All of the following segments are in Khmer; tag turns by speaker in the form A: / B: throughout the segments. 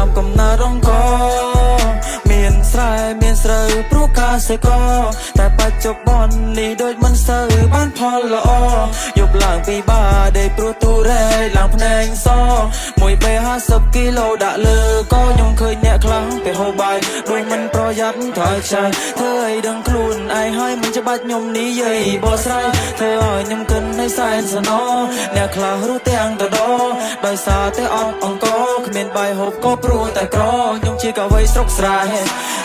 A: តាមកំណើរងកមានស្រែមានស្រូវព្រោះការសេកតែបច្ចុប្បន្ននេះដូចមិនសូវបានផលល្អយប់ឡើងពីបាដេកព្រោះទូរ៉ែឡើងភ្នែកសមួយបេ50គីឡូដាក់លើក៏ខ្ញុំឃើញអ្នកខ្លាំងពេលហូបបាយដូចមិនប្រយ័ត្នថយខ្ចាយធ្វើឲ្យដឹងខ្លួនឯងហើយមិនច្បាច់ខ្ញុំនិយាយបោះស្រាយធ្វើឲ្យខ្ញុំគិននៅសែនសណអ្នកខ្លះរស់ទាំងតដោដោយសារតែអត់អង្គគ្មានបាយហូបក៏ព្រោះតែក្រខ្ញុំជាកវីស្រុកស្រែ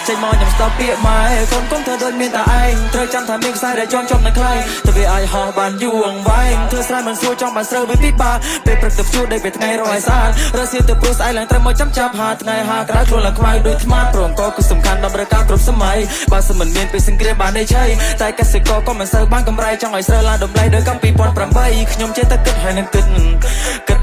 A: ចេញមកខ្ញុំស្ដាប់ពាក្យម៉ែកូនកុំធ្វើដូចមានតែឯងត្រូវចាំថាមានខ្សែដែលចងចំនៅខ្លៃទៅវាអាចហោះបានយូរអង្វែងធ្វើស្រែមិនស្រួលចង់បានស្រូវវាពិបាកពេលព្រឹកទៅជួដេកពេលថ្ងៃរហឲ្យស្អាតរសៀលទៅព្រោះស្អែកឡើងត្រូវមកចាំចាប់ហាថ្ងៃហាក្រៅខ្លួនឡើងខ្មៅដូចថ្មព្រោះអង្គគឺសំខាន់ដល់រកាគ្រប់សម័យបើសិនមិនមានពេលសង្គ្រាមបានទេឆៃតែកសិករក៏មិនសូវបានកម្រៃចង់ឲ្យស្រូវឡើងតម្លៃដូចកាំ2008ខ្ញុំចេះតែគិតហើយនឹងគិត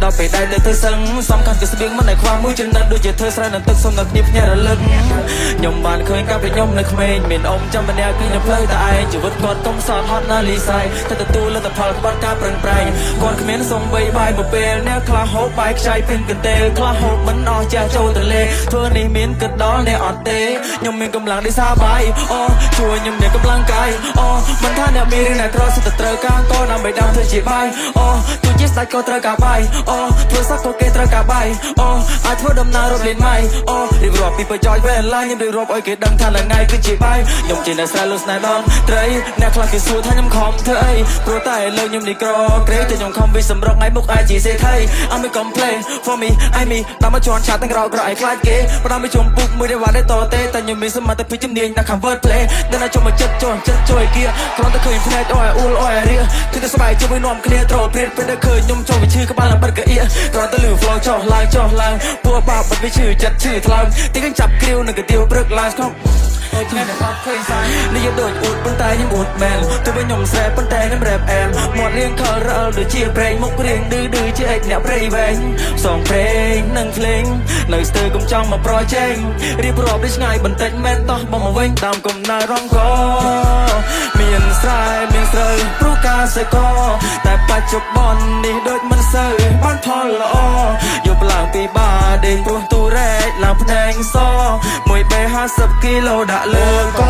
A: ដល់ពេលដែរទៅសឹងសំខាន់គឺស្បៀងមិនឲ្យខ្វះមួយចំណិតដូចជាធ្វើស្រែនឹងទឹកសុំដល់គ្នាភ្នាក់រលឹកខ្ញុំបានឃើញកាលពីខ្ញុំនៅក្មេងមានអ៊ំចាំម្នាក់គឺខ្ញុំផ្លូវតែឯងជីវិតគាត់កុំសត់ហត់ណាលីសៃតែទទួលលទ្ធផលក្បត់ការប្រឹងប្រែងគាត់គ្មានសំបីបាយមួយពេលអ្នកខ្លះហូបបាយខ្ចីពេញកន្ទេលខ្លះហូបមិនអស់ចាស់ចូលទលេធ្វើនេះមានគិតដល់អ្នកអត់ទេខ្ញុំមានកម្លាំងដោយសារបាយអូជួយខ្ញុំមានកម្លាំងកាយអូមិនថាអ្នកមានឬអ្នកក្រសុទ្ធតែត្រូវការកូនដើម្បីដើមធ្វើជាបាយអូទោះជាស្ដេចក៏ត្រូវការបាយអូធ្វើសក់ក៏គេត្រូវការបាយអូអាចធ្វើដំណើររត់លេងម៉ៃអូរៀបរាប់ពីប្រយោជន៍វេលាខ្ញុំរៀបរាប់ឲ្យគេដឹងថាឡើងថ្ងៃគឺជាបាយខ្ញុំជាអ្នកស្រែលុស្នេហ៍ដល់ត្រីអ្នកខ្លះគេសួរថាខ្ញុំខំធ្វើអីព្រោះតែឥឡូវខ្ញុំនេះក្រក្រេតែខ្ញុំខំវិសម្រងថ្ងៃមុខអាចជាសេដ្ឋី I'm a complain for me I me តាមមកជន់ឆាទាំងក្រោយក្រោយឲ្យខ្លាចគេផ្ដាំមកជុំពុកមួយដែលវ៉ាទេតទេតែខ្ញុំមានសមត្ថភាពជំនាញដល់ខាង word play ដែលណាជុំមកចិត្តជួយគៀគ្រាន់តែឃើញភ្នែកអើយអ៊ូលអើយរៀគឺតែស្បែកជាមួយនាំគ្នាត្រោព្រាតពេលដែលឃើញខ្ញុំចូលវិឈឺក្បាលឡើងបិទកអៀគ្រាន់តែលឺ flow ចុះឡើងពួរបាបបិទវិឈឺចិត្តឈឺថ្លើមទីកញ្ចាប់គ្រាវនឹងកាទៀវព្រឹកឡើងស្គប់អូថ្ងៃនេះអត់ឃើញសាយនេះយកដូចអ៊ូតប៉ុន្តែខ្ញុំអ៊ូតមែនទោះបីខ្ញុំស្រែប៉ុន្តែខ្ញុំរ៉េបអែមមាត់រៀងខលរអល់ដូចជាប្រេងមុខរៀងឌឺជាអេកអ្នកព្រៃវែងសងព្រេងនឹងភ្លេងនៅស្ទើរកុំចង់មកប្រជែងរៀបរាប់ដូចឆ្ងាយបន្តិចមែនតោះបងមកវិញតាមកំណើរងកមានស្រែមានស្រូវព្រោះការសេកតែបច្ចុប្បន្ននេះដូចមិនសូវបានផលល្អយប់ឡើងពីបាដេកព្រោះទូរ៉ែឡើងភ្នែកសមួយបេ50គីឡូដាក់លើក